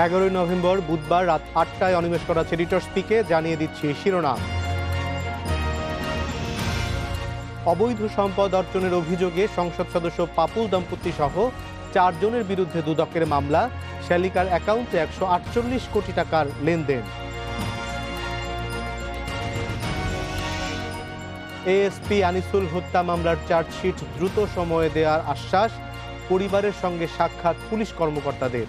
11 November বুধবার রাত 8টায় অনিমেষ করা এডিটর স্পিকে জানিয়ে দিচ্ছি শিরোনাম। অবৈধ সম্পদ অর্জনের অভিযোগে সংসদ সদস্য পাপুল দম্পতি সহ 4 জনের বিরুদ্ধে দুদকের মামলা। শ্যালিকার অ্যাকাউন্টে 148 কোটি টাকার লেনদেন। এএসপি আনিসুল হত্যা মামলার চার্জশিট দ্রুত সময়ে দেওয়ার আশ্বাস। পরিবারের সঙ্গে সাক্ষাৎ পুলিশ কর্মকর্তাদের।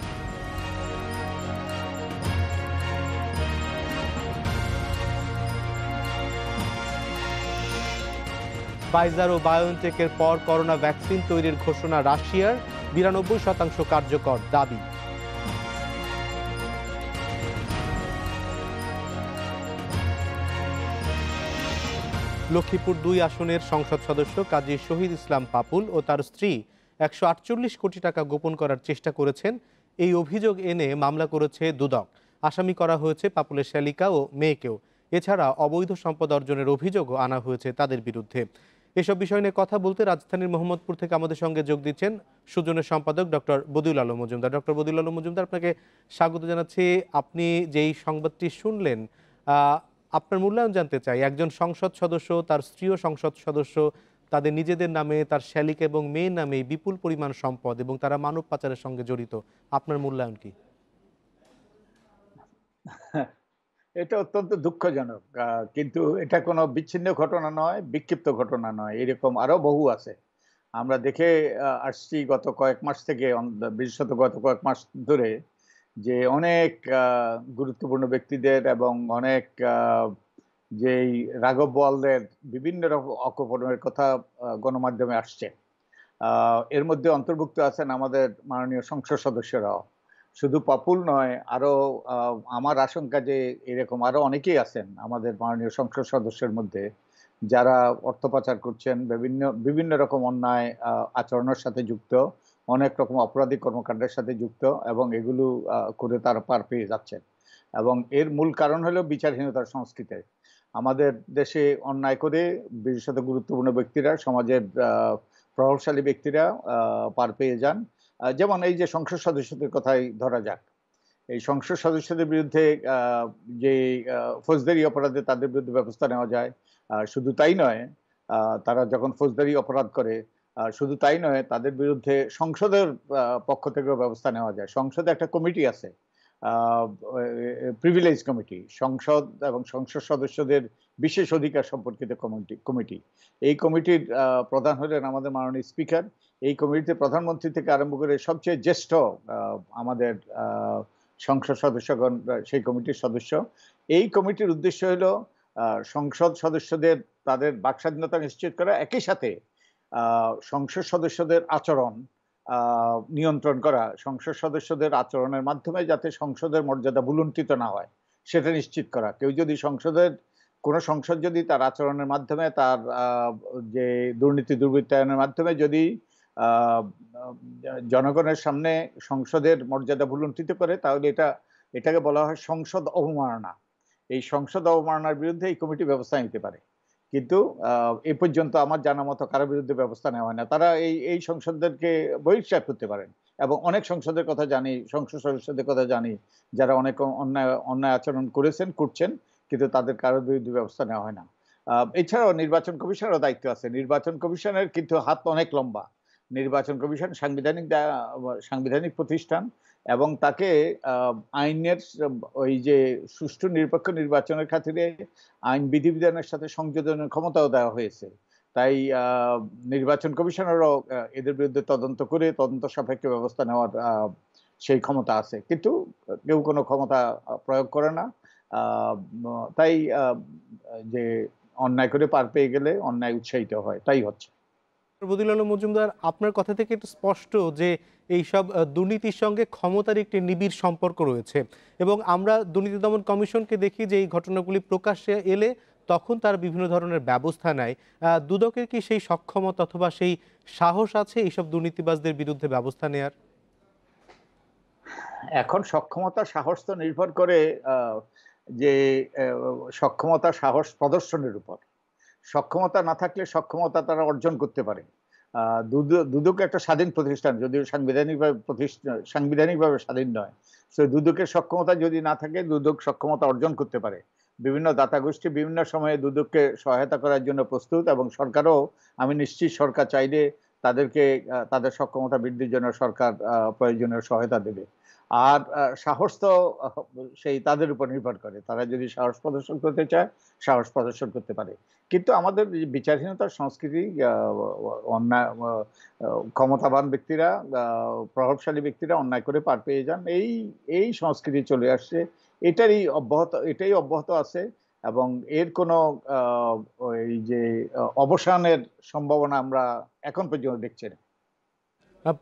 ফাইজার ও বায়োএনটেকের পর করোনা ভ্যাকসিন তৈরির ঘোষণা রাশিয়ার। 92% কার্যকর দাবি। লক্ষ্মীপুর 2 আসনের সংসদ সদস্য কাজী শহীদ ইসলাম পাপুল ও তার স্ত্রী 148 কোটি টাকা গোপন করার চেষ্টা করেছেন। এই অভিযোগ এনে মামলা করেছে দুদক। আসামি করা হয়েছে পাপুলের শ্যালিকা ও মেয়েকেও। এছাড়া অবৈধ সম্পদ অর্জনের অভিযোগও আনা হয়েছে তাদের বিরুদ্ধে। এসব বিষয় নিয়ে কথা বলতে রাজধানীর মোহাম্মদপুর থেকে আমাদের সঙ্গে যোগ দিচ্ছেন সুজনের সম্পাদক ডক্টর বদিউল আলম মজুমদার। ডক্টর বদিউল আলম মজুমদার, আপনাকে স্বাগত জানাচ্ছি। আপনি যেই সংবাদটি শুনলেন, আপনার মূল্যায়ন জানতে চাই। একজন সংসদ সদস্য, তার স্ত্রীও সংসদ সদস্য, তাদের নিজেদের নামে, তার শ্যালিকা এবং মেয়ের নামে বিপুল পরিমাণ সম্পদ এবং তারা মানব পাচারের সঙ্গে জড়িত। আপনার মূল্যায়ন কি? এটা অত্যন্ত দুঃখজনক। কিন্তু এটা কোনো বিচ্ছিন্ন ঘটনা নয়, বিক্ষিপ্ত ঘটনা নয়। এরকম আরো বহু আছে। আমরা দেখে আসছি গত কয়েক মাস থেকে, বিশেষত গত কয়েক মাস ধরে, যে অনেক গুরুত্বপূর্ণ ব্যক্তিদের এবং অনেক যেই রাঘব বোয়ালদের বিভিন্ন রকম অপকর্মের কথা গণমাধ্যমে আসছে। এর মধ্যে অন্তর্ভুক্ত আছেন আমাদের মাননীয় সংসদ সদস্যরাও। শুধু পাপুল নয়, আরো আমার আশঙ্কা যে এরকম আরো অনেকেই আছেন আমাদের মাননীয় সংসদ সদস্যের মধ্যে, যারা অর্থ পাচার করছেন, বিভিন্ন রকম অন্যায় আচরণের সাথে যুক্ত, অনেক রকম অপরাধী কর্মকাণ্ডের সাথে যুক্ত, এবং এগুলো করে তারা পার পেয়ে যাচ্ছেন। এবং এর মূল কারণ হলো বিচারহীনতার সংস্কৃতি। আমাদের দেশে অন্যায় করে বিশেষত গুরুত্বপূর্ণ ব্যক্তিরা, সমাজের প্রভাবশালী ব্যক্তিরা পার পেয়ে যান। যেমন এই যে সংসদ সদস্যদের কথাই ধরা যাক। এই সংসদ সদস্যদের বিরুদ্ধে যে ফৌজদারি অপরাধে তাদের বিরুদ্ধে ব্যবস্থা নেওয়া যায়। শুধু তাই নয়, তারা যখন ফৌজদারি অপরাধ করে, শুধু তাই নয়, তাদের বিরুদ্ধে সংসদের পক্ষ থেকেও ব্যবস্থা নেওয়া যায়। সংসদে একটা কমিটি আছে, প্রিভিলেজ কমিটি, সংসদ এবং সংসদ সদস্যদের বিশেষ অধিকার সম্পর্কিত কমিটি। এই কমিটির প্রধান হলেন আমাদের মাননীয় স্পিকার। এই কমিটিতে প্রধানমন্ত্রী থেকে আরম্ভ করে সবচেয়ে জ্যেষ্ঠ আমাদের সংসদ সদস্যগণ সেই কমিটির সদস্য। এই কমিটির উদ্দেশ্য হলো সংসদ সদস্যদের তাদের বাকস্বাধীনতা নিশ্চিত করা, একই সাথে সংসদ সদস্যদের আচরণ নিয়ন্ত্রণ করা, সংসদ সদস্যদের আচরণের মাধ্যমে যাতে সংসদের মর্যাদা ভুলুণ্ঠিত না হয় সেটা নিশ্চিত করা। কেউ যদি কোন সংসদ যদি তার আচরণের মাধ্যমে, তার যে দুর্নীতি দুর্বৃত্তায়নের মাধ্যমে যদি জনগণের সামনে সংসদের মর্যাদা ভুলুণ্ঠিত করে, তাহলে এটাকে বলা হয় সংসদ অবমাননা। এই সংসদ অবমাননার বিরুদ্ধে এই কমিটি ব্যবস্থা নিতে পারে। কিন্তু এ পর্যন্ত আমার জানা মতো কারো বিরুদ্ধে ব্যবস্থা নেওয়া হয় না। তারা এই সংসদদেরকে বহিষ্কার করতে পারেন। এবং অনেক সংসদের কথা জানি, সংসদ সদস্যদের কথা জানি, যারা অনেক অন্যায় আচরণ করছেন, কিন্তু তাদের কারোর বিরুদ্ধে ব্যবস্থা নেওয়া হয় না। এছাড়াও নির্বাচন কমিশনেরও দায়িত্ব আছে। নির্বাচন কমিশনের কিন্তু হাত অনেক লম্বা। নির্বাচন কমিশন সাংবিধানিক প্রতিষ্ঠান, এবং তাকে আইনের ওই যে সুষ্ঠু নিরপেক্ষ নির্বাচনের খাতিরে আইন বিধিবিধানের সাথে সংযোজনের ক্ষমতাও দেওয়া হয়েছে। তাই নির্বাচন কমিশনেরও এদের বিরুদ্ধে তদন্ত করে তদন্ত সাপেক্ষে ব্যবস্থা নেওয়ার সেই ক্ষমতা আছে, কিন্তু কেউ কোনো ক্ষমতা প্রয়োগ করে না। তাই যে অন্যায় করে পার পেয়ে গেলে অন্যায় উৎসাহিত হয়, তাই হচ্ছে। বদিউল আলম মজুমদার, আপনার কথা থেকে একটু স্পষ্ট যে এইসব দুর্নীতির সঙ্গে ক্ষমতার একটি নিবিড় সম্পর্ক রয়েছে, এবং আমরা দুর্নীতি দমন কমিশনকে দেখি যে এই ঘটনাগুলি প্রকাশ্যে এলে তখন তার বিভিন্ন ধরনের ব্যবস্থা নেয়। দুদকের কি সেই সক্ষমতা অথবা সেই সাহস আছে এইসব দুর্নীতিবাজদের বিরুদ্ধে ব্যবস্থা নেয়ার? এখন সক্ষমতা সাহস তো নির্ভর করে যে সক্ষমতা সাহস প্রদর্শনের উপর। সক্ষমতা না থাকলে সক্ষমতা তারা অর্জন করতে পারে। দুদক একটা স্বাধীন প্রতিষ্ঠান, যদিও সাংবিধানিকভাবে স্বাধীন নয়। তো দুদকের সক্ষমতা যদি না থাকে, দুদক সক্ষমতা অর্জন করতে পারে। বিভিন্ন দাতা গোষ্ঠী বিভিন্ন সময়ে দুদককে সহায়তা করার জন্য প্রস্তুত, এবং সরকারও, আমি নিশ্চিত সরকার চাইলে তাদেরকে তাদের সক্ষমতা বৃদ্ধির জন্য সরকার প্রয়োজনীয় সহায়তা দেবে। আর সাহস তো সেই তাদের উপর নির্ভর করে, তারা যদি সাহস প্রদর্শন করতে চায় সাহস প্রদর্শন করতে পারে। কিন্তু আমাদের যে বিচারহীনতার সংস্কৃতি, অন্যায়, ক্ষমতাবান ব্যক্তিরা, প্রভাবশালী ব্যক্তিরা অন্যায় করে পার পেয়ে যান, এই সংস্কৃতি চলে আসছে। এটাই অব্যাহত আছে, এবং এর কোনো ওই যে অবসানের সম্ভাবনা আমরা এখন পর্যন্ত দেখছি না।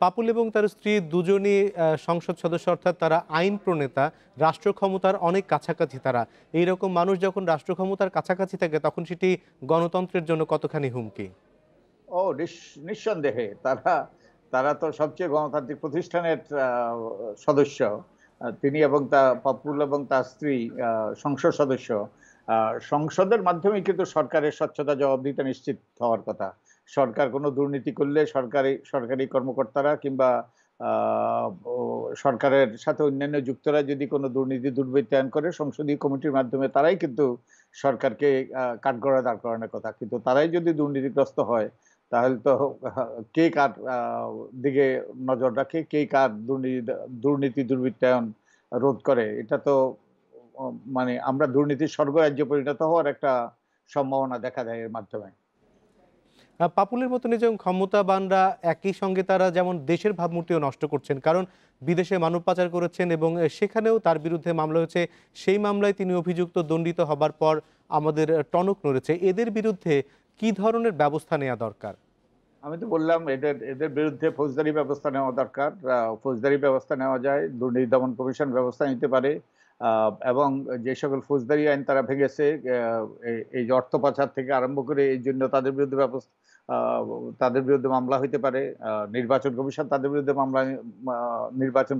পাপুল এবং তার স্ত্রী দুজনই সংসদ সদস্য, অর্থাৎ তারা আইন প্রণেতা, রাষ্ট্র ক্ষমতার অনেক কাছাকাছি। তারা এইরকম মানুষ যখন রাষ্ট্র ক্ষমতার কাছাকাছি থাকে তখন সেটি গণতন্ত্রের জন্য কতখানি হুমকি? ও নিঃসন্দেহে তারা তারা তো সবচেয়ে গণতান্ত্রিক প্রতিষ্ঠানের সদস্য। তিনি এবং পাপুল এবং তার স্ত্রী সংসদ সদস্য। সংসদের মাধ্যমে কিন্তু সরকারের স্বচ্ছতা জবাবদিহিতা নিশ্চিত হওয়ার কথা। সরকার কোনো দুর্নীতি করলে সরকারি কর্মকর্তারা কিংবা সরকারের সাথে অন্যান্য যুক্তরা যদি কোনো দুর্নীতি দুর্বৃত্তায়ন করে, সংসদীয় কমিটির মাধ্যমে তারাই কিন্তু সরকারকে কাঠগড়ায় দাঁড় করানোর কথা। কিন্তু তারাই যদি দুর্নীতিগ্রস্ত হয়, তাহলে তো কে কার দিকে নজর রাখে, কে কার দুর্নীতি দুর্বৃত্তায়ন রোধ করে, এটা তো মানে আমরা দুর্নীতির স্বর্গরাজ্যে পরিণত হওয়ার একটা সম্ভাবনা দেখা যায় এর মাধ্যমে। পাপুলের মতন যেমন ক্ষমতাবানরা একই সঙ্গে তারা যেমন দেশের ভাবমূর্তিও নষ্ট করছেন, কারণ বিদেশে মানব পাচার করেছেন এবং সেখানেও তার বিরুদ্ধে মামলা হয়েছে। সেই মামলায় তিনি অভিযুক্ত, দণ্ডিত হবার পর আমাদের টনক নড়েছে। এদের বিরুদ্ধে কি ধরনের ব্যবস্থা নেওয়া দরকার? আমি তো বললাম, এদের এদের বিরুদ্ধে ফৌজদারি ব্যবস্থা নেওয়া দরকার। ফৌজদারি ব্যবস্থা নেওয়া যায়, দুর্নীতি দমন কমিশন ব্যবস্থা নিতে পারে। এবং যে সকল ফৌজদারি আইন তারা ভেঙেছে, এই যে অর্থ পাচার থেকে আরম্ভ করে, এই জন্য তাদের বিরুদ্ধে মামলা হইতে পারে। নির্বাচন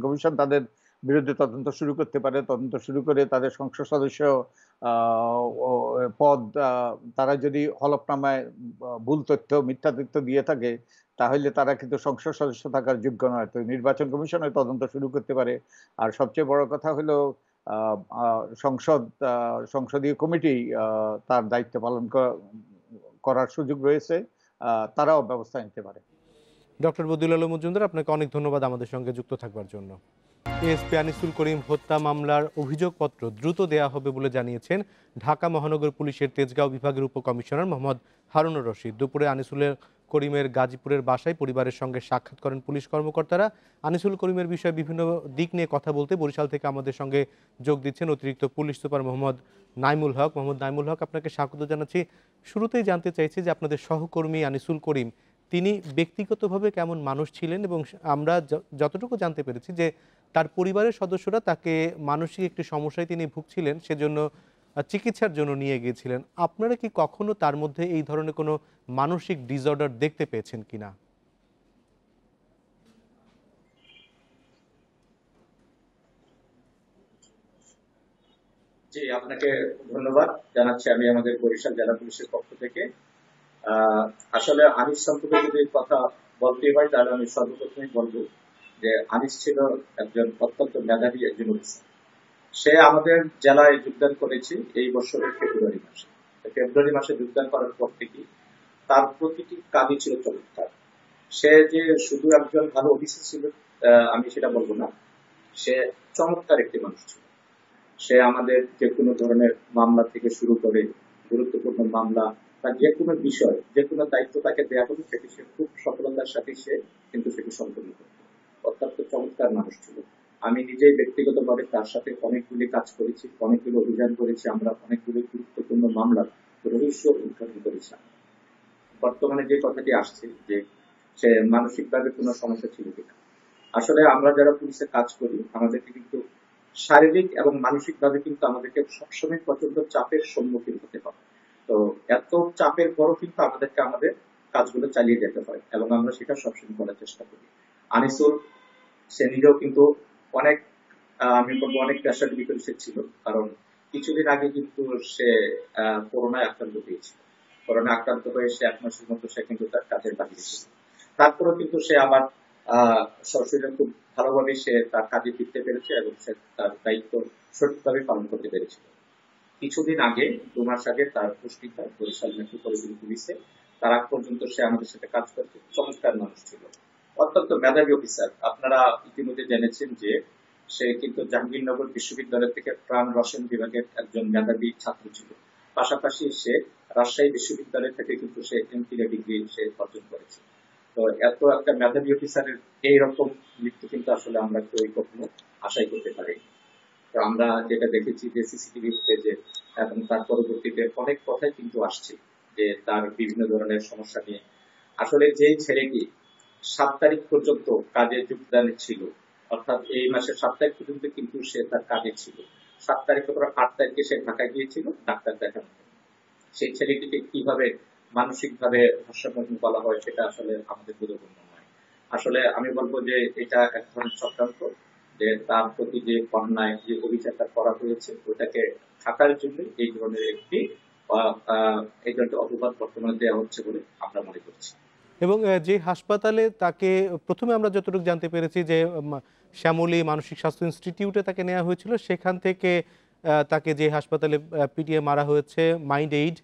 কমিশন তাদের বিরুদ্ধে তদন্ত শুরু করতে পারে। তদন্ত শুরু করে তাদের সংসদ সদস্য পদ, তারা যদি হলফনামায় ভুল তথ্য, মিথ্যা তথ্য দিয়ে থাকে, তাহলে তারা কিন্তু সংসদ সদস্য থাকার যোগ্য নয়। তো নির্বাচন কমিশন ওই তদন্ত শুরু করতে পারে। আর সবচেয়ে বড় কথা হলো, আহ, আহ, সংসদীয় কমিটি তার দায়িত্ব পালন করার সুযোগ রয়েছে, তারাও ব্যবস্থা নিতে পারে। ডক্টর বদিউল আলম মজুমদার, আপনাকে অনেক ধন্যবাদ আমাদের সঙ্গে যুক্ত থাকবার জন্য। এএসপি আনিসুল করিম হত্যা মামলার অভিযোগপত্র দ্রুত দেয়া হবে বলে জানিয়েছেন ঢাকা মহানগর পুলিশের তেজগাঁও বিভাগের উপকমিশনার মোহাম্মদ হারুনুর রশিদ। দুপুরে আনিসুলের করিমের গাজীপুরের বাসায় পরিবারের সঙ্গে সাক্ষাৎ করেন পুলিশ কর্মকর্তারা। আনিসুল করিমের বিষয়ে বিভিন্ন দিক নিয়ে কথা বলতে বরিশাল থেকে আমাদের সঙ্গে যোগ দিচ্ছেন অতিরিক্ত পুলিশ সুপার মোহাম্মদ নাইমুল হক। মোহাম্মদ নাইমুল হক, আপনাকে স্বাগত জানাচ্ছি। শুরুতেই জানতে চাইছি যে আপনাদের সহকর্মী আনিসুল করিম, তিনি ব্যক্তিগতভাবে কেমন মানুষ ছিলেন, এবং আমরা যতটুকু জানতে পেরেছি যে তার পরিবারের সদস্যরা তাকে মানসিক একটি সমস্যায় তিনি ভুগছিলেন, সেজন্য চিকিৎসার জন্য নিয়ে গিয়েছিলেন। আপনারা কি কখনো তার মধ্যে এই ধরনের কোনো মানসিক ডিসঅর্ডার দেখতে পেয়েছেন কিনা? জি, আপনাকে ধন্যবাদ জানাচ্ছি আমি আমাদের বরিশাল জেলা পুলিশের পক্ষ থেকে। আহ, আসলে আনিস সম্পর্কে যদি কথা বলতে হয় তাহলে আমি সর্বপ্রথমে বলবো যে আনিস ছিল একজন অত্যন্ত মেধাবী একজন অফিসার। সে আমাদের জেলায় যোগদান করেছে এই বছরের ফেব্রুয়ারি মাসে। ফেব্রুয়ারি মাসে যোগদান করার পর থেকে তার প্রতিটি কাজই ছিল চমৎকার। সে যে শুধু একজন ভালো অফিসার ছিল আমি সেটা বলবো না, সে চমৎকার একটি মানুষ ছিল। সে আমাদের যে কোনো ধরনের মামলা থেকে শুরু করে গুরুত্বপূর্ণ মামলা বা যে কোনো বিষয়, যে কোনো দায়িত্ব তাকে দেওয়া হতো সেটি সে খুব সফলতার সাথে সে কিন্তু সেটি সম্পন্ন করত। অত্যন্ত চমৎকার মানুষ ছিল। আমি নিজেই ব্যক্তিগতভাবে তার সাথে অনেকগুলি কাজ করেছি, অনেকগুলো অভিযান করেছি, আমরা অনেকগুলো গুরুত্বপূর্ণ মামলার রহস্য উদ্ঘাটন করেছি। বর্তমানে যে কথাটি আসছে যে সে মানসিকভাবে কোনো সমস্যা ছিল কিনা, আসলে আমরা যারা পুলিশে কাজ করি আমাদেরকে কিন্তু শারীরিক এবং মানসিক ভাবে কিন্তু আমাদেরকে সবসময় প্রচন্ড চাপের সম্মুখীন হতে হয়। তো এত চাপের পরও কিন্তু আমাদেরকে আমাদের কাজগুলো চালিয়ে যেতে হয় এবং আমরা সেটা সবসময় করার চেষ্টা করি। আনিসুল সে নিজেও কিন্তু অনেক আমি বলবো অনেক প্রেশার ভিতরে সে ছিল, কারণ কিছুদিন আগে কিন্তু সে করোনায় আক্রান্ত হয়েছিল। করোনা আক্রান্ত হয়ে সে 1 মাসের মতো সে কিন্তু তার কাজের বাহিরে ছিল। তারপরেও কিন্তু সে আমার সরাসরি খুব ভালোভাবে সে তার কাজে ফিরতে পেরেছে এবং সে তার দায়িত্ব সঠিকভাবে পালন করতে পেরেছিল। কিছুদিন আগে 2 মাস আগে তার পুষ্টিকা বরিশাল মেট্রোপলিটন পুলিশে, তার আগ পর্যন্ত সে আমাদের সাথে কাজ করতে চমৎকার মানুষ ছিল, অত্যন্ত মেধাবী অফিসার। আপনারা ইতিমধ্যে জেনেছেন যে সে কিন্তু জাহাঙ্গীরনগর বিশ্ববিদ্যালয় থেকে প্রাণ রসায়ন বিভাগের একজন মেধাবী ছাত্র ছিল। পাশাপাশি সে রাজশাহী বিশ্ববিদ্যালয় থেকে কিন্তু সে এমফিল ডিগ্রি সে অর্জন করেছে। তো এত একটা মেধাবী অফিসারের এইরকম মৃত্যু কিন্তু আসলে আমরা কেউ কখনো আশাই করতে পারি। তো আমরা যেটা দেখেছি যে সিসিটিভি ফুটেজে এবং তার পরবর্তীতে অনেক কথাই কিন্তু আসছে যে তার বিভিন্ন ধরনের সমস্যা নিয়ে। আসলে যে ছেলেটি 7 তারিখ পর্যন্ত কাজে যোগদান ছিল, অর্থাৎ এই মাসের 7 তারিখ পর্যন্ত কিন্তু সে তার কাজে ছিল। 7 তারিখের পর 8 তারিখে সে ঢাকায় গিয়েছিল ডাক্তার দেখানো। সেই ছেলেটিকে কিভাবে মানসিকভাবে ভারসাম্যহীন বলা হয় সেটা আসলে আমাদের বোধগম্য নয়। আসলে আমি বলবো যে এটা এক ধরনের চক্রান্ত, যে তার প্রতি যে অন্যায় যে অভিযানটা করা হয়েছে ওটাকে থাকার জন্য এই ধরনের একটি এই ধরনের অপবাদ বর্তমানে দেওয়া হচ্ছে বলে আমরা মনে করছি। এবং যে হাসপাতালে তাকে প্রথমে আমরা যতটুকু জানতে পেরেছি যে শ্যামলী মানসিক স্বাস্থ্য ইনস্টিটিউটে তাকে নেওয়া হয়েছিল, সেখান থেকে তাকে যে হাসপাতালে পিটিয়ে মারা হয়েছে মাইন্ড এইড,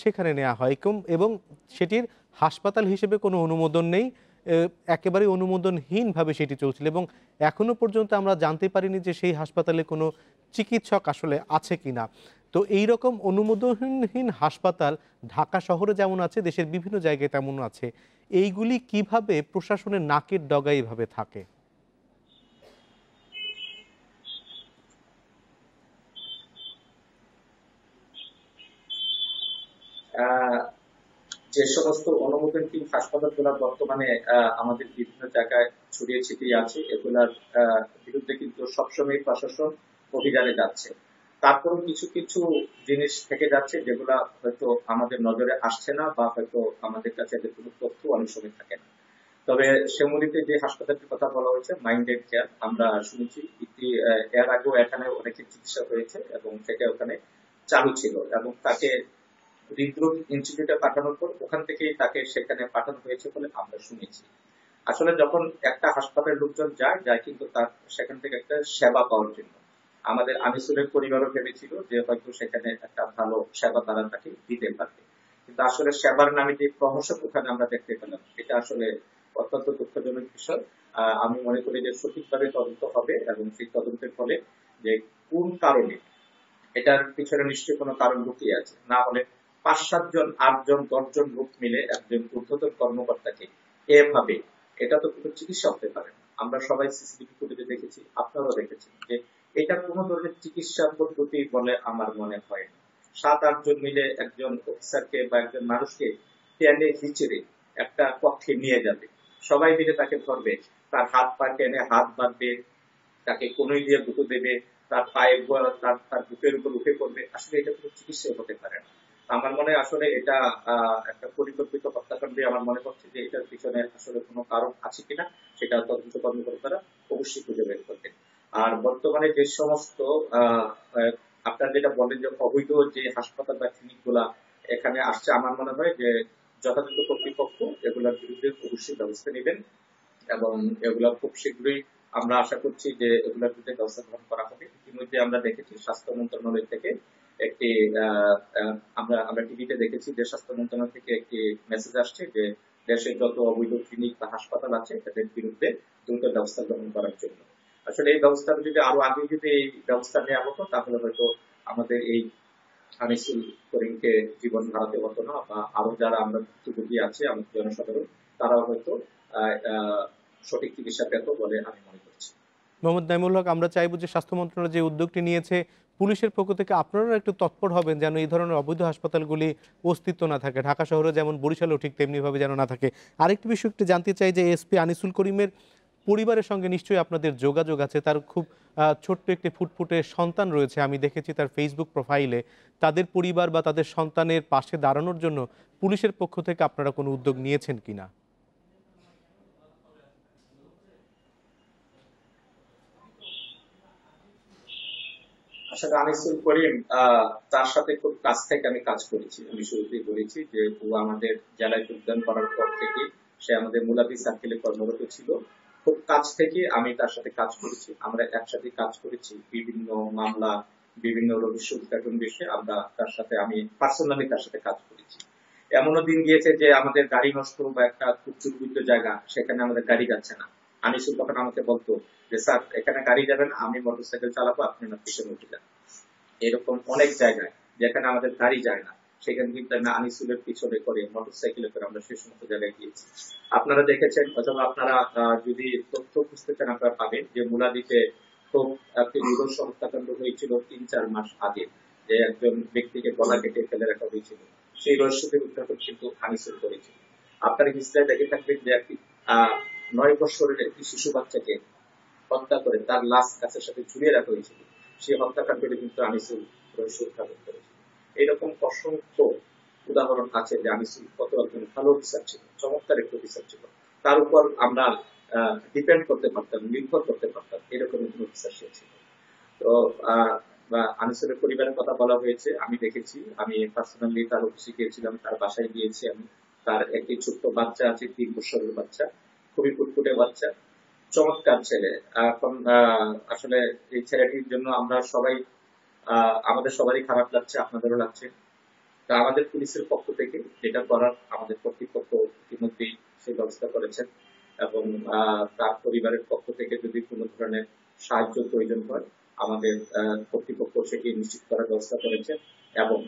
সেখানে নেওয়া হয় এবং সেটির হাসপাতাল হিসেবে কোনো অনুমোদন নেই, একেবারে অনুমোদনহীনভাবে সেটি চলছিল এবং এখনো পর্যন্ত আমরা জানতে পারিনি যে সেই হাসপাতালে কোনো চিকিৎসক আসলে আছে কিনা। তো এই রকম অনুমোদনহীন হাসপাতাল ঢাকা শহরে যেমন আছে, দেশের বিভিন্ন জায়গায় তেমন আছে। এইগুলি কিভাবে প্রশাসনের নাকের ডগায় এভাবে থাকে? আহ, যে সমস্ত অনুমোদনহীন হাসপাতালগুলো বর্তমানে আমাদের বিভিন্ন জায়গায় ছড়িয়ে ছিটিয়ে আছে, এগুলার বিরুদ্ধে কিন্তু সবসময় প্রশাসন অভিযানে যাচ্ছে। তারপরেও কিছু কিছু জিনিস থেকে যাচ্ছে যেগুলা হয়তো আমাদের নজরে আসছে না, বা হয়তো আমাদের কাছে এদের কোনো তথ্য অনেক সময় থাকে না। তবে শ্যামলীতে যে হাসপাতালটির কথা বলা হয়েছে মাইন্ডেড কেয়ার, আমরা শুনেছি এর আগেও এখানে অনেকের চিকিৎসা হয়েছে এবং সেটা ওখানে চালু ছিল, এবং তাকে হৃদরোগ ইনস্টিটিউটে পাঠানোর পর ওখান থেকেই তাকে সেখানে পাঠানো হয়েছে বলে আমরা শুনেছি। আসলে যখন একটা হাসপাতালের লোকজন যায় কিন্তু তার সেখান থেকে একটা সেবা পাওয়ার জন্য। আমাদের আনিসুলের পরিবারও ভেবেছিল যে হয়তো সেখানে একটা ভালো সেবা তারা তাকে দিতে পারবে, কিন্তু আসলে সেবার নামে যে প্রহসন ওখানে আমরা দেখতে পেলাম, এটা আসলে অত্যন্ত দুঃখজনক বিষয়। আমি মনে করি যে সঠিকভাবে তদন্ত হবে এবং সেই তদন্তের ফলে যে কোন কারণে, এটার পিছনে নিশ্চয়ই কোনো কারণ লুকিয়ে আছে, না হলে 5-7 জন 8 জন 10 জন লোক মিলে একজন ঊর্ধ্বতন কর্মকর্তাকে এভাবে, এটা তো কোনো চিকিৎসা হতে পারে না। আমরা সবাই সিসিটিভি ফুটেজে দেখেছি, আপনারাও দেখেছেন যে এটা কোনো ধরনের চিকিৎসা পদ্ধতি বলে আমার মনে হয় না। 7-8 জন মিলে একজন অফিসারকে বা একজন মানুষকে টেনে হিচড়ে একটা কক্ষে নিয়ে যাবে, সবাই মিলে তাকে ধরবে, তার হাত পা টেনে হাত বাঁধবে, তাকে কনুই দিয়ে গুঁতো দেবে, তার পায়ে তার বুকের উপর উঠে পড়বে। আসলে এটা কোনো চিকিৎসা হতে পারে না। আমার মনে হয় আসলে এটা একটা পরিকল্পিত হত্যাকাণ্ডে আমার মনে হচ্ছে যে এটার পিছনে আসলে কোনো কারণ আছে কিনা সেটা তদন্ত কর্মকর্তারা অবশ্যই খুঁজে বের করবেন। আর বর্তমানে যে সমস্ত আপনারা যেটা বলেন যে অবৈধ যে হাসপাতাল বা ক্লিনিক গুলা এখানে আসছে, আমার মনে হয় যে যথাযথ কর্তৃপক্ষ এগুলোর বিরুদ্ধে অবশ্যই ব্যবস্থা নেবেন এবং এগুলো খুব শীঘ্রই আমরা আশা করছি যে এগুলোর বিরুদ্ধে ব্যবস্থা গ্রহণ করা হবে। ইতিমধ্যে আমরা দেখেছি স্বাস্থ্য মন্ত্রণালয় থেকে একটি আমরা টিভিতে দেখেছি যে স্বাস্থ্য মন্ত্রণালয় থেকে একটি মেসেজ আসছে যে দেশের যত অবৈধ ক্লিনিক বা হাসপাতাল আছে তাদের বিরুদ্ধে দ্রুত ব্যবস্থা গ্রহণ করার জন্য। আসলে এই ব্যবস্থাটা যদি আরো আগে যদি এই ব্যবস্থা নেওয়া হতো তাহলে হয়তো আমাদের এই আনিসুল করিমকে জীবন হারাতে হতো না, বা আরো যারা আমরা ভুক্তভোগী আছে আমাদের জনসাধারণ তারাও হয়তো সঠিক চিকিৎসা পেত বলে আমি মনে করছি। মোহাম্মদ নাইমুল হক, আমরা চাইব যে স্বাস্থ্য মন্ত্রণালয় যে উদ্যোগটি নিয়েছে, পুলিশের পক্ষ থেকে আপনারা একটু তৎপর হবেন যেন এই ধরনের অবৈধ হাসপাতালগুলি অস্তিত্ব না থাকে, ঢাকা শহরে যেমন বরিশালেও ঠিক তেমনিভাবে যেন না থাকে। আরেকটি বিষয় একটু জানতে চাই যে এসপি আনিসুল করিমের পরিবারের সঙ্গে নিশ্চয়ই আপনাদের যোগাযোগ আছে। তার খুব ছোট্ট একটি ফুটফুটে সন্তান রয়েছে, আমি দেখেছি তার ফেসবুক প্রোফাইলে। তাদের পরিবার বা তাদের সন্তানের পাশে দাঁড়ানোর জন্য পুলিশের পক্ষ থেকে আপনারা কোনো উদ্যোগ নিয়েছেন কিনা? আসলে আনিসুল করিম তার সাথে খুব কাছ থেকে আমি কাজ করেছি। আমি শুরুতেই বলেছি যে ও আমাদের জেলায় যোগদান করার পর থেকে সে আমাদের মুলাদি সার্কেলে কর্মরত ছিল। খুব কাছ থেকে আমি তার সাথে কাজ করেছি, আমরা একসাথে কাজ করেছি বিভিন্ন মামলা, বিভিন্ন রহস্য উদ্ঘাটন বিষয়ে আমরা তার সাথে, আমি পার্সোনালি তার সাথে কাজ করেছি। এমনও দিন গিয়েছে যে আমাদের গাড়ি নষ্ট বা একটা খুব দুর্গত জায়গা, সেখানে আমাদের গাড়ি যাচ্ছে না, আনিসুল তখন আমাকে বলতো যে স্যার এখানে গাড়ি যাবে না, আমি মোটরসাইকেল চালাবো, আপনি আমার পিছনে উঠে যান। এরকম অনেক জায়গায় যেখানে আমাদের গাড়ি যায় না, সেখানে কিন্তু আমি আনিসুলের পিছনে করে মোটরসাইকেলে করে আমরা সেই সমস্ত জায়গায় গিয়েছি। আপনারা দেখেছেন, অথবা আপনারা যদি তথ্য খুঁজতে চান আপনারা পাবেন যে মুলাদিতে খুব একটি নিরস হত্যাকাণ্ড হয়েছিল ৩-৪ মাস আগে, যে একজন ব্যক্তিকে গলা কেটে ফেলে রাখা হয়েছিল, সেই রহস্যের উদ্ঘাটন কিন্তু আনিসুল করেছিল। আপনারা হিস্ট্রি দেখে থাকবেন যে একটি ৯ বছরের একটি শিশু বাচ্চাকে হত্যা করে তার লাশ গাছের সাথে ঝুলিয়ে রাখা হয়েছিল, সেই হত্যাকাণ্ডটি কিন্তু আনিসুল রহস্য উদ্ঘাটন করেছিল। এরকম অসংখ্য উদাহরণ আছে যে আনিসুল কত একজন ভালো অফিসার ছিল, চমৎকার একটি অফিসার ছিল, তার উপর আমরা ডিপেন্ড করতে পারতাম, নির্ভর করতে পারতাম, এরকম একজন অফিসার সে ছিল। তো আনিসুলের পরিবারের কথা বলা হয়েছে, আমি দেখেছি, আমি পার্সোনালি তার অফিসে গিয়েছিলাম, তার বাসায় গিয়েছি আমি। তার একটি ছোট্ট বাচ্চা আছে, ৩ বছরের বাচ্চা, খুবই ফুটফুটে বাচ্চা, চমৎকার ছেলে। এখন আসলে এই ছেলেটির জন্য আমরা সবাই, আমাদের সবারই খারাপ লাগছে, আপনাদেরও লাগছে। তা আমাদের পুলিশের পক্ষ থেকে যেটা করার, আমাদের কর্তৃপক্ষ ইতিমধ্যেই সেই ব্যবস্থা করেছেন, এবং তার পরিবারের পক্ষ থেকে যদি কোনো ধরনের সাহায্য প্রয়োজন হয়, আমাদের কর্তৃপক্ষ সেটি নিশ্চিত করার ব্যবস্থা করেছে, এবং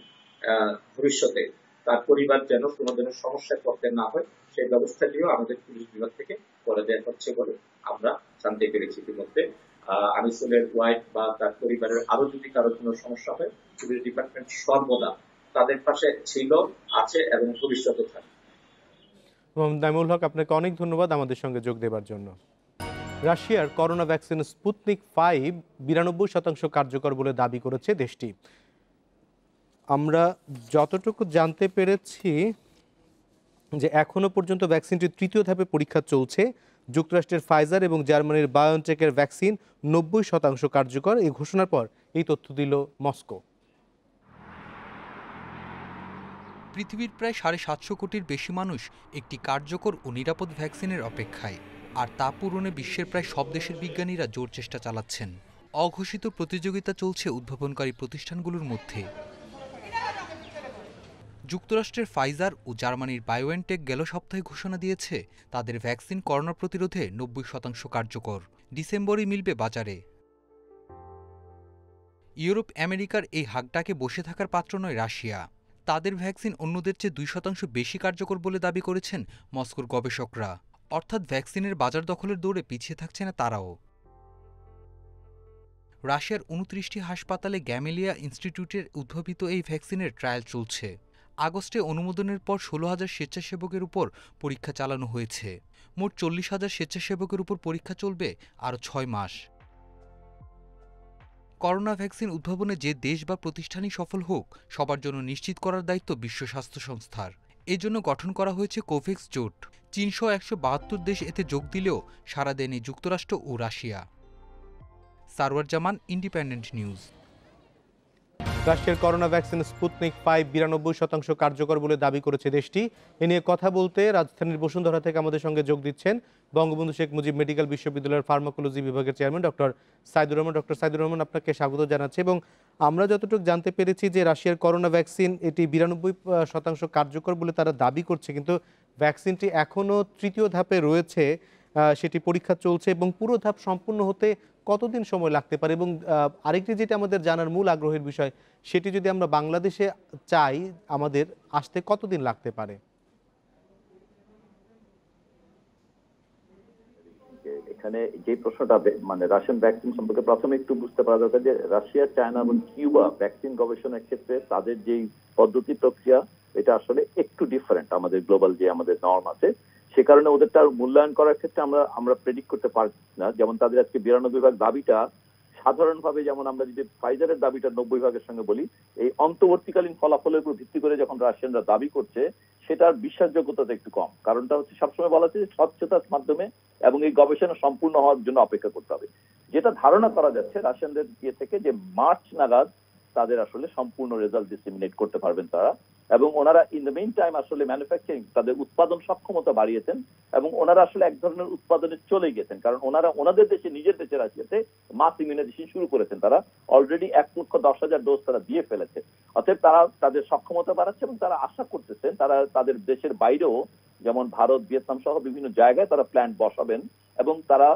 ভবিষ্যতে তার পরিবার যেন কোনো ধরনের সমস্যায় পড়তে না হয়, সেই ব্যবস্থাটিও আমাদের পুলিশ বিভাগ থেকে করে দেওয়া হচ্ছে বলে আমরা জানতে পেরেছি ইতিমধ্যে। আনিসুলের ওয়াইফ বা তার পরিবারের আরো যদি কারো কোনো সমস্যা হয়, পুলিশ ডিপার্টমেন্ট সর্বদা তাদের পাশে ছিল, আছে এবং ভবিষ্যতে থাকবে। নাইমুল হক, আপনাকে অনেক ধন্যবাদ আমাদের সঙ্গে যোগ দেবার জন্য। রাশিয়ার করোনা ভ্যাকসিন স্পুতনিক ৫ ৯২% কার্যকর বলে দাবি করেছে দেশটি। আমরা যতটুকু জানতে পেরেছি যে এখনো পর্যন্ত ভ্যাকসিনটির ৩য় ধাপে পরীক্ষা চলছে। যুক্তরাষ্ট্রের ফাইজার এবং জার্মানির বায়োনটেকের ভ্যাকসিন ৯০% কার্যকর। এই ঘোষণার পর এই তথ্য দিল মস্কো। পৃথিবীর প্রায় ৭৫০ কোটির বেশি মানুষ একটি কার্যকর ও নিরাপদ ভ্যাকসিনের অপেক্ষায়, আর তা পূরণে বিশ্বের প্রায় সব দেশের বিজ্ঞানীরা জোর চেষ্টা চালাচ্ছেন। অঘোষিত প্রতিযোগিতা চলছে উদ্ভাবনকারী প্রতিষ্ঠানগুলোর মধ্যে। যুক্তরাষ্ট্রের ফাইজার ও জার্মানির বায়োএনটেক গেল সপ্তাহে ঘোষণা দিয়েছে তাদের ভ্যাকসিন করোনা প্রতিরোধে ৯০% কার্যকর, ডিসেম্বরেই মিলবে বাজারে। ইউরোপ আমেরিকার এই হাকডাকে বসে থাকার পাত্র নয় রাশিয়া। তাদের ভ্যাকসিন অন্যদের চেয়ে ২% বেশি কার্যকর বলে দাবি করেছেন মস্কোর গবেষকরা। অর্থাৎ ভ্যাকসিনের বাজার দখলের দৌড়ে পিছিয়ে থাকছে না তারাও। রাশিয়ার ২৯টি হাসপাতালে গ্যামেলিয়া ইনস্টিটিউটের উদ্ভাবিত এই ভ্যাকসিনের ট্রায়াল চলছে। আগস্টে অনুমোদনের পর ১৬,০০০ স্বেচ্ছাসেবকের উপর পরীক্ষা চালানো হয়েছে। মোট ৪০,০০০ স্বেচ্ছাসেবকের উপর পরীক্ষা চলবে আরও ৬ মাস। করোনা ভ্যাকসিন উদ্ভাবনে যে দেশ বা প্রতিষ্ঠানই সফল হোক, সবার জন্য নিশ্চিত করার দায়িত্ব বিশ্ব স্বাস্থ্য সংস্থার। এজন্য গঠন করা হয়েছে কোভ্যাক্স জোট। চীনসহ ১৭২ দেশ এতে যোগ দিলেও সাড়া দেয়নি যুক্তরাষ্ট্র ও রাশিয়া। সারওয়ার জামান, ইন্ডিপেন্ডেন্ট নিউজ। রাশিয়ার করোনা ভ্যাকসিন স্পুতনিক ৫ ৯২% কার্যকর বলে দাবি করেছে দেশটি। এ নিয়ে কথা বলতে রাজধানীর বসুন্ধরা থেকে আমাদের সঙ্গে যোগ দিচ্ছেন বঙ্গবন্ধু শেখ মুজিব মেডিকেল বিশ্ববিদ্যালয়ের ফার্মাকোলজি বিভাগের chairman doctor Saidur Rahman. Doctor Saidur Rahman, আপনাকে স্বাগত জানাচ্ছি। এবং আমরা যতটুকু জানতে পেরেছি যে রাশিয়ার করোনা ভ্যাকসিন এটি ৯২% কার্যকর বলে তারা দাবি করছে, কিন্তু ভ্যাকসিনটি এখনও ৩য় ধাপে রয়েছে, সেটি পরীক্ষা চলছে, এবং পুরো ধাপ সম্পূর্ণ হতে কতদিন সময় লাগতে পারে? এবং আরেকটি যেটা আমাদের জানার মূল আগ্রহের বিষয়, সেটি যদি আমরা বাংলাদেশে চাই, আমাদের আসতে কতদিন লাগতে পারে? এখানে যে প্রশ্নটা, মানে রাশিয়ান ভ্যাকসিন সম্পর্কে প্রথমে একটু বুঝতে পারা দরকার যে রাশিয়া, চায়না এবং কিউবা ভ্যাকসিন গবেষণার ক্ষেত্রে তাদের যেই পদ্ধতি প্রক্রিয়া, এটা আসলে একটু ডিফারেন্ট আমাদের গ্লোবাল যে আমাদের নর্ম আছে। সে কারণে ওদেরটা মূল্যায়ন করার ক্ষেত্রে আমরা প্রেডিক্ট করতে পারছি না। যেমন তাদের আজকে ৯২% দাবিটা, সাধারণভাবে যেমন আমরা যদি ফাইজারের দাবিটা ৯০% সঙ্গে বলি, এই অন্তর্বর্তীকালীন ফলাফলের উপর ভিত্তি করে যখন রাশিয়ানরা দাবি করছে, সেটার বিশ্বাসযোগ্যতাটা একটু কম। কারণটা হচ্ছে সবসময় বলা হচ্ছে স্বচ্ছতার মাধ্যমে এবং এই গবেষণা সম্পূর্ণ হওয়ার জন্য অপেক্ষা করতে হবে। যেটা ধারণা করা যাচ্ছে রাশিয়ানদের থেকে, যে মার্চ নাগাদ তাদের আসলে সম্পূর্ণ রেজাল্ট ডিসেমিনেট করতে পারবেন তারা। এবং ওনারা ইন দ্য মেইন টাইম আসলে ম্যানুফ্যাকচারিং তাদের উৎপাদন সক্ষমতা বাড়িয়েছেন এবং ওনারা আসলে এক ধরনের উৎপাদনে চলে গেছেন, কারণ ওনারা ওনাদের দেশে নিজের দেশে রাশিয়াতে মাস ইমিউনাইজেশন শুরু করেছেন। তারা অলরেডি 1,10,000 ডোজ তারা দিয়ে ফেলেছে। অতএব তারা তাদের সক্ষমতা বাড়াচ্ছে এবং তারা আশা করতেছেন তারা তাদের দেশের বাইরেও যেমন ভারত, ভিয়েতনাম সহ বিভিন্ন জায়গায় তারা প্ল্যান্ট বসাবেন এবং তারা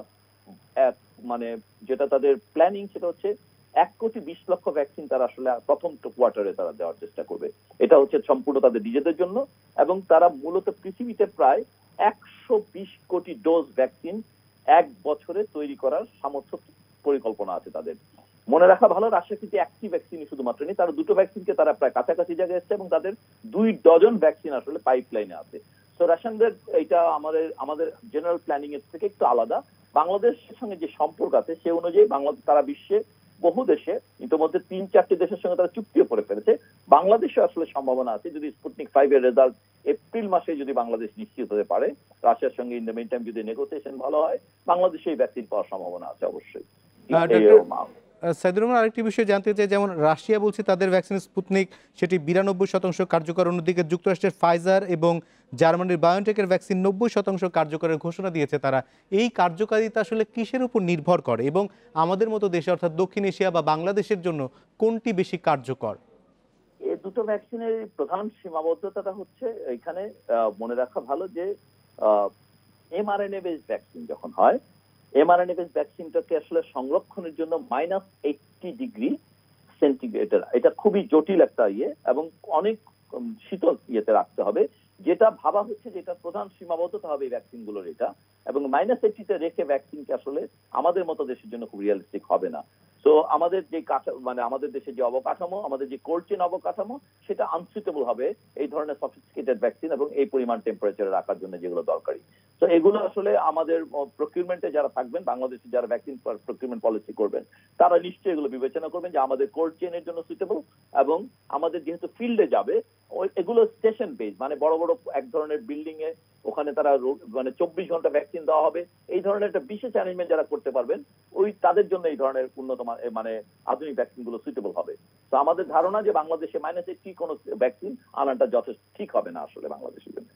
মানে যেটা তাদের প্ল্যানিং সেটা হচ্ছে 1,20,00,000 ভ্যাকসিন তারা আসলে প্রথম কোয়ার্টারে তারা দেওয়ার চেষ্টা করবে। এটা হচ্ছে সম্পূর্ণ তাদের নিজেদের জন্য এবং তারা মূলত পৃথিবীতে প্রায় 120 কোটি ডোজ ভ্যাকসিন এক বছরে তৈরি করার সামর্থ্য পরিকল্পনা আছে তাদের। মনে রাখা ভালো, রাশিয়া কিন্তু একটি ভ্যাকসিনই শুধুমাত্র নেই, তারা দুটো ভ্যাকসিনকে তারা প্রায় কাছাকাছি জায়গায় এসছে এবং তাদের 2 ডজন ভ্যাকসিন আসলে পাইপলাইনে আছে। তো রাশিয়ানদের এটা আমাদের জেনারেল প্ল্যানিং এর থেকে একটু আলাদা। বাংলাদেশের সঙ্গে যে সম্পর্ক আছে সে অনুযায়ী বাংলাদেশ তারা বিশ্বে বহু দেশে ইতিমধ্যে 3-4টি দেশের সঙ্গে তারা চুক্তিও করে ফেলেছে। বাংলাদেশে আসলে সম্ভাবনা আছে যদি স্পুটনিক 5 এর রেজাল্ট এপ্রিল মাসে যদি বাংলাদেশ নিশ্চিত হতে পারে, রাশিয়ার সঙ্গে ইন দ্য মেইন টাইম যদি নেগোসিয়েশন ভালো হয়, বাংলাদেশে এই ভ্যাকসিন পাওয়ার সম্ভাবনা আছে অবশ্যই। সাইদুর রহমান, আরেকটি বিষয় জানতে চাই, যেমন রাশিয়া বলছে তাদের ভ্যাকসিন স্পুটনিক সেটি 92% কার্যকর, অন্যদিকে যুক্তরাষ্ট্রের ফাইজার এবং জার্মানির বায়োনটেকের ভ্যাকসিন 90% কার্যকরের ঘোষণা দিয়েছে তারা। এই কার্যকারিতা আসলে কিসের উপর নির্ভর করে এবং আমাদের মতো দেশে অর্থাৎ দক্ষিণ এশিয়া বা বাংলাদেশের জন্য কোনটি বেশি কার্যকর? এই দুটো ভ্যাকসিনের প্রধান সীমাবদ্ধতাটা হচ্ছে এখানে মনে রাখা ভালো যে এমআরএনএ বেস ভ্যাকসিন যখন হয়, এমআরএনএ বেস ভ্যাকসিনটাকে আসলে সংরক্ষণের জন্য -80 ডিগ্রি সেন্টিগ্রেডের এটা খুবই জটিল একটা এবং অনেক শীতল ইয়েতে রাখতে হবে, যেটা ভাবা হচ্ছে যে এটা প্রধান সীমাবদ্ধতা হবে এই ভ্যাকসিনগুলোর এটা, এবং -80 রেখে ভ্যাকসিনকে আসলে আমাদের মতো দেশের জন্য খুব রিয়েলিস্টিক হবে না। তো আমাদের যে মানে আমাদের দেশে যে অবকাঠামো, আমাদের যে কোল্ড চেইন অবকাঠামো, সেটা আনসুইটেবল হবে এই ধরনের সফিস্টিকেটেড ভ্যাকসিন এবং এই পরিমাণ টেম্পারেচারে রাখার জন্য যেগুলো দরকারি। তো এগুলো আসলে আমাদের প্রকিউরমেন্টে যারা থাকবেন, বাংলাদেশে যারা ভ্যাকসিন প্রকিউরমেন্ট পলিসি করবেন, তারা নিশ্চয়ই এগুলো বিবেচনা করবেন যে আমাদের কোল্ড চেইনের জন্য সুইটেবল এবং আমাদের যেহেতু ফিল্ডে যাবে এগুলো স্টেশন বেস, মানে বড় বড় এক ধরনের বিল্ডিং এ ওখানে তারা মানে 24 ঘন্টা ভ্যাকসিন দেওয়া হবে, এই ধরনের একটা বিশেষ অ্যারেঞ্জমেন্ট যারা করতে পারবেন ওই তাদের জন্য এই ধরনের উন্নত মানে আধুনিক ভ্যাকসিন গুলো সুইটেবল হবে। তো আমাদের ধারণা যে বাংলাদেশে -80 কোনো ভ্যাকসিন আনাটা যথেষ্ট ঠিক হবে না আসলে বাংলাদেশের জন্য।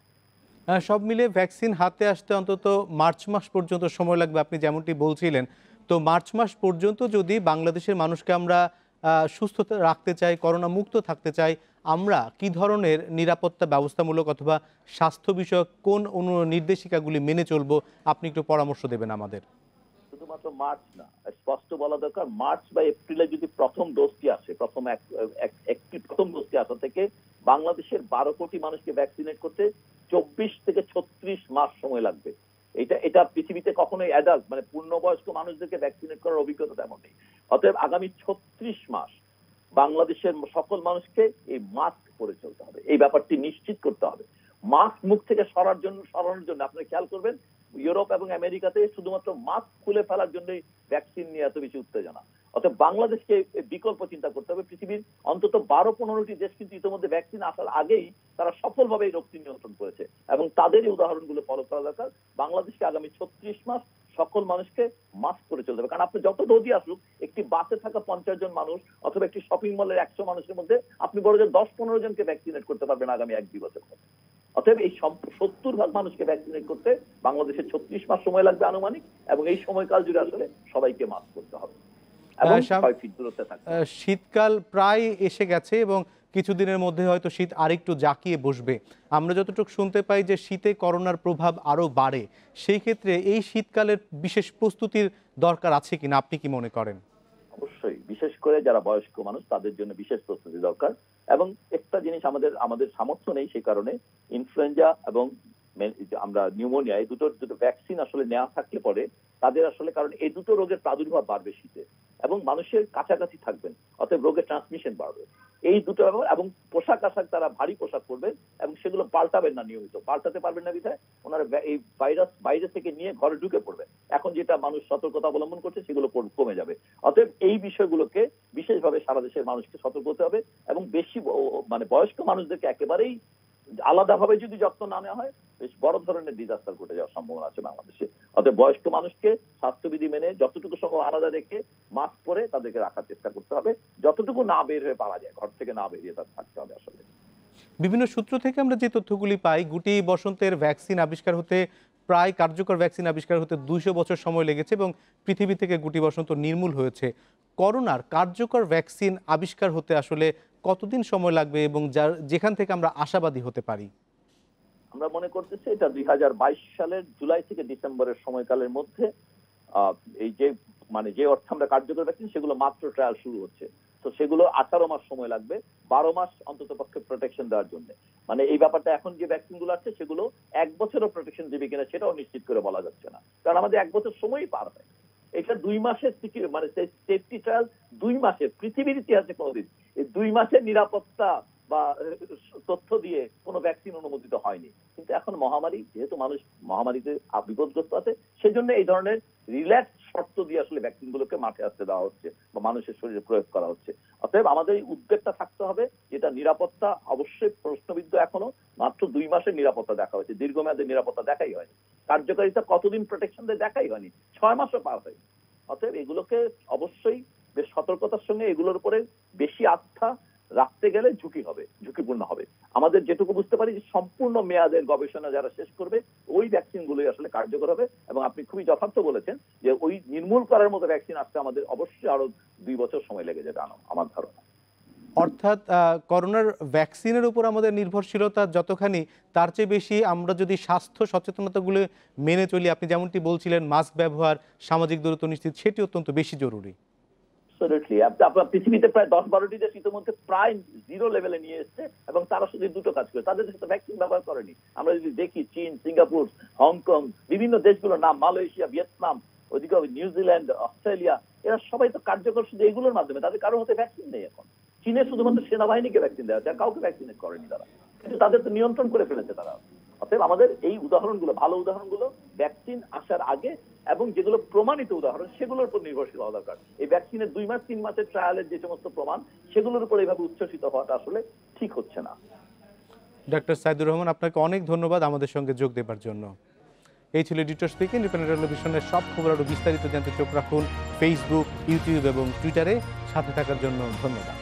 সব মিলে ভ্যাকসিন হাতে আসতে অন্তত মার্চ মাস পর্যন্ত সময় লাগবে, আপনি যেমনটি বলছিলেন। তো মার্চ মাস পর্যন্ত যদি বাংলাদেশের মানুষকে আমরা সুস্থ রাখতে চাই, করোনা মুক্ত থাকতে চাই, আমরা কি ধরনের নিরাপত্তা ব্যবস্থামূলক অথবা স্বাস্থ্য বিষয়ক কোন নির্দেশিকাগুলি মেনে চলবো, আপনি একটু পরামর্শ দেবেন আমাদের? শুধুমাত্র মার্চ না, স্পষ্ট বলা দরকার মার্চ বা এপ্রিলে যদি প্রথম ডোজটি আসে, প্রথম ডোজটি আসা থেকে বাংলাদেশের 12 কোটি মানুষকে ভ্যাকসিনেট করতে 24 থেকে 36 মাস সময় লাগবে। এটা পৃথিবীতে কখনোই অ্যাডাল্ট মানে পূর্ণবয়স্ক মানুষদেরকে ভ্যাকসিনেট করার অভিজ্ঞতা তেমন নেই। অতএব আগামী 36 মাস বাংলাদেশের সকল মানুষকে এই মাস্ক পরে চলতে হবে, এই ব্যাপারটি নিশ্চিত করতে হবে। মাস্ক মুখ থেকে সরানোর জন্য আপনি খেয়াল করবেন ইউরোপ এবং আমেরিকাতে শুধুমাত্র মাস্ক খুলে ফেলার জন্যই ভ্যাকসিন নিয়ে এত বেশি উত্তেজনা। অর্থাৎ বাংলাদেশকে বিকল্প চিন্তা করতে হবে। পৃথিবীর অন্তত 12-15টি দেশ কিন্তু ইতিমধ্যে ভ্যাকসিন আসার আগেই তারা সফলভাবে এই রোগটি নিয়ন্ত্রণ করেছে এবং তাদের এই উদাহরণগুলো ফলো করা দরকার। বাংলাদেশকে আগামী 36 মাস সকল মানুষকে মাস্ক করে চলতে হবে, কারণ আপনি যত রোগী আসুক একটি বাসে থাকা 50 জন মানুষ অথবা একটি শপিং মলের 100 মানুষের মধ্যে আপনি বড় যে 10-15 জনকে ভ্যাকসিনেট করতে পারবেন আগামী 1-2 বছর পর। অতএব এই 70% মানুষকে ভ্যাকসিনেট করতে বাংলাদেশের 36 মাস সময় লাগবে আনুমানিক, এবং এই সময়কাল জুড়ে আসলে সবাইকে মাস্ক করতে হবে এবং 6 ফিট দূরত্বে থাকতে হবে। শীতকাল প্রায় এসে গেছে এবং কিছুদিনের মধ্যে হয়তো শীত আরেকটু জাঁকিয়ে বসবে। আমরা যতটুকু শুনতে পাই যে শীতে করোনার প্রভাব আরো বাড়ে, সেই ক্ষেত্রে এই শীতকালের বিশেষ প্রস্তুতির দরকার আছে কিনা আপনি কি মনে করেন? অবশ্যই, বিশেষ করে যারা বয়স্ক মানুষ তাদের জন্য বিশেষ প্রস্তুতি দরকার। এবং একটা জিনিস আমাদের সামর্থ্য নেই, সেই কারণে ইনফ্লুয়েঞ্জা এবং আমরা নিউমোনিয়া এই দুটো ভ্যাকসিন আসলে নেওয়া থাকলে পরে তাদের আসলে, কারণ এই দুটো রোগের প্রাদুর্ভাব বাড়বে শীতে এবং মানুষের কাছাকাছি থাকবেন, অতএব রোগের ট্রান্সমিশন বাড়বে। এই দুটো এবং পোশাক আশাক তারা ভারী পোশাক পরবেন এবং সেগুলো পাল্টাবেন না, নিয়মিত পাল্টাতে পারবেন না বিধায় ওনারা এই ভাইরাস বাইরে থেকে নিয়ে ঘরে ঢুকে পড়বে। এখন যেটা মানুষ সতর্কতা অবলম্বন করছে সেগুলো কমে যাবে। অতএব এই বিষয়গুলোকে বিশেষভাবে সারা দেশের মানুষকে সতর্ক হতে হবে এবং বেশি মানে বয়স্ক মানুষদেরকে একেবারেই আলাদাভাবে যদি যত্ন না নেওয়া হয় বেশ বড় ধরনের ডিজাস্টার ঘটে যাওয়ার সম্ভাবনা আছে বাংলাদেশে। অতএব বয়স্ক মানুষকে স্বাস্থ্যবিধি মেনে যতটুকু সময় আলাদা রেখে মাস্ক পরে তাদেরকে রাখার চেষ্টা করতে হবে, যতটুকু না বের হয়ে পারা যায় ঘর থেকে না বেরিয়ে তাদের থাকতে হবে আসলে। বিভিন্ন সূত্র থেকে আমরা যে তথ্যগুলি পাই, গুটি বসন্তের ভ্যাকসিন আবিষ্কার হতে প্রায় কার্যকর ভ্যাকসিন আবিষ্কার হতে 200 বছর সময় লেগেছে এবং পৃথিবী থেকে গুটি বসন্ত নির্মূল হয়েছে। করোনার কার্যকর ভ্যাকসিন আবিষ্কার হতে আসলে কতদিন সময় লাগবে এবং যেখান থেকে আমরা আশাবাদী হতে পারি? আমরা মনে করতেছি এটা 2022 সালের জুলাই থেকে ডিসেম্বরের সময়কালের মধ্যে এই যে অর্থে আমরা কার্যকর ভ্যাকসিন সেগুলো মাত্র ট্রায়াল শুরু হচ্ছে। তো সেগুলো 18 মাস সময় লাগবে, 12 মাস অন্তত পক্ষে প্রোটেকশন দেওয়ার জন্য। মানে এই ব্যাপারটা এখন যে ভ্যাকসিন গুলো আছে সেগুলো 1 বছরও প্রোটেকশন দেবে কিনা সেটাও নিশ্চিত করে বলা যাচ্ছে না, কারণ আমাদের 1 বছর সময়ই পার হয়। এটা 2 মাসের মানে সেফটি ট্রায়াল 2 মাসের, পৃথিবীর ইতিহাসে কোনোদিন এই 2 মাসের নিরাপত্তা বা তথ্য দিয়ে কোনো ভ্যাকসিন অনুমোদিত হয়নি। কিন্তু এখন মহামারী, যেহেতু মানুষ মহামারীতে বিপদগ্রস্ত আছে, সেজন্য এই ধরনের রিল্যাক্স শর্ত দিয়ে আসলে ভ্যাকসিন গুলোকে মাঠে আসতে দেওয়া হচ্ছে বা মানুষের শরীরে প্রয়োগ করা হচ্ছে। অতএব আমাদের এই উদ্বেগটা থাকতে হবে, যেটা নিরাপত্তা অবশ্যই প্রশ্নবিদ্ধ। এখনো মাত্র 2 মাসের নিরাপত্তা দেখা হয়েছে, দীর্ঘমেয়াদের নিরাপত্তা দেখাই হয়নি। কার্যকারিতা কতদিন প্রোটেকশন দেয় দেখাই হয়নি, 6 মাসও পার হয়। অতএব এগুলোকে অবশ্যই বেশ সতর্কতার সঙ্গে এগুলোর উপরে বেশি আস্থা রাখতে গেলে ঝুঁকিপূর্ণ হবে। আমাদের যেটুকু বুঝতে পারি যে সম্পূর্ণ মেয়াদের গবেষণা যারা শেষ করবে ওই ভ্যাকসিন গুলোই আসলে কার্যকর হবে। এবং আপনি খুবই যথার্থ বলেছেন যে ওই নির্মূল করার মতো ভ্যাকসিন আসতে আমাদের অবশ্যই আরো 2 বছর সময় লেগে যাবে আমার ধারণা। অর্থাৎ করোনার ভ্যাকসিনের উপর আমাদের নির্ভরশীলতা যতখানি, তার চেয়ে বেশি আমরা যদি স্বাস্থ্য সচেতনতাগুলো মেনে চলি, আপনি যেমনটি বলছিলেন মাস্ক ব্যবহার, সামাজিক দূরত্ব নিশ্চিত, সেটি অত্যন্ত বেশি জরুরি। আপনার পৃথিবীতে প্রায় 10-12টি দেশ ইতিমধ্যে প্রায় 0 লেভেলে নিয়ে এসেছে এবং তারা শুধু দুটো কাজ করে, তাদের দেশে ভ্যাকসিন ব্যবহার করেনি। আমরা যদি দেখি চীন, সিঙ্গাপুর, হংকং, বিভিন্ন দেশগুলোর নাম, মালয়েশিয়া, ভিয়েতনাম, ওইদিকে নিউজিল্যান্ড, অস্ট্রেলিয়া, এরা সবাই তো কার্যকর শুধু এগুলোর মাধ্যমে, তাদের কারো হাতে ভ্যাকসিন নেই এখন। চীনে শুধুমাত্র সেনাবাহিনীকে ভ্যাকসিন দেওয়া হচ্ছে, কাউকে ভ্যাকসিন করেনি তারা, কিন্তু তাদের তো নিয়ন্ত্রণ করে ফেলেছে তারা। অতএব আমাদের এই উদাহরণগুলো, ভালো উদাহরণগুলো ভ্যাকসিন আসার আগে এবং যেগুলো প্রমাণিত উদাহরণ সেগুলোর উপর নির্ভরশীল হওয়া দরকার। এই ভ্যাকসিনের 2 মাস 3 মাসের ট্রায়ালের যে সমস্ত প্রমাণ, সেগুলোর উপর এইভাবে উচ্ছ্বসিত হওয়াটা আসলে ঠিক হচ্ছে না। ডক্টর সাইদুর রহমান, আপনাকে অনেক ধন্যবাদ আমাদের সঙ্গে যোগ দেবার জন্য। এই ছিল এডিটর স্পিক। ইন্ডিপেন্ডেন্ট টেলিভিশনের সব খবর আরও বিস্তারিত জানতে চোখ রাখুন ফেসবুক, ইউটিউব এবং টুইটারে। সাথে থাকার জন্য ধন্যবাদ।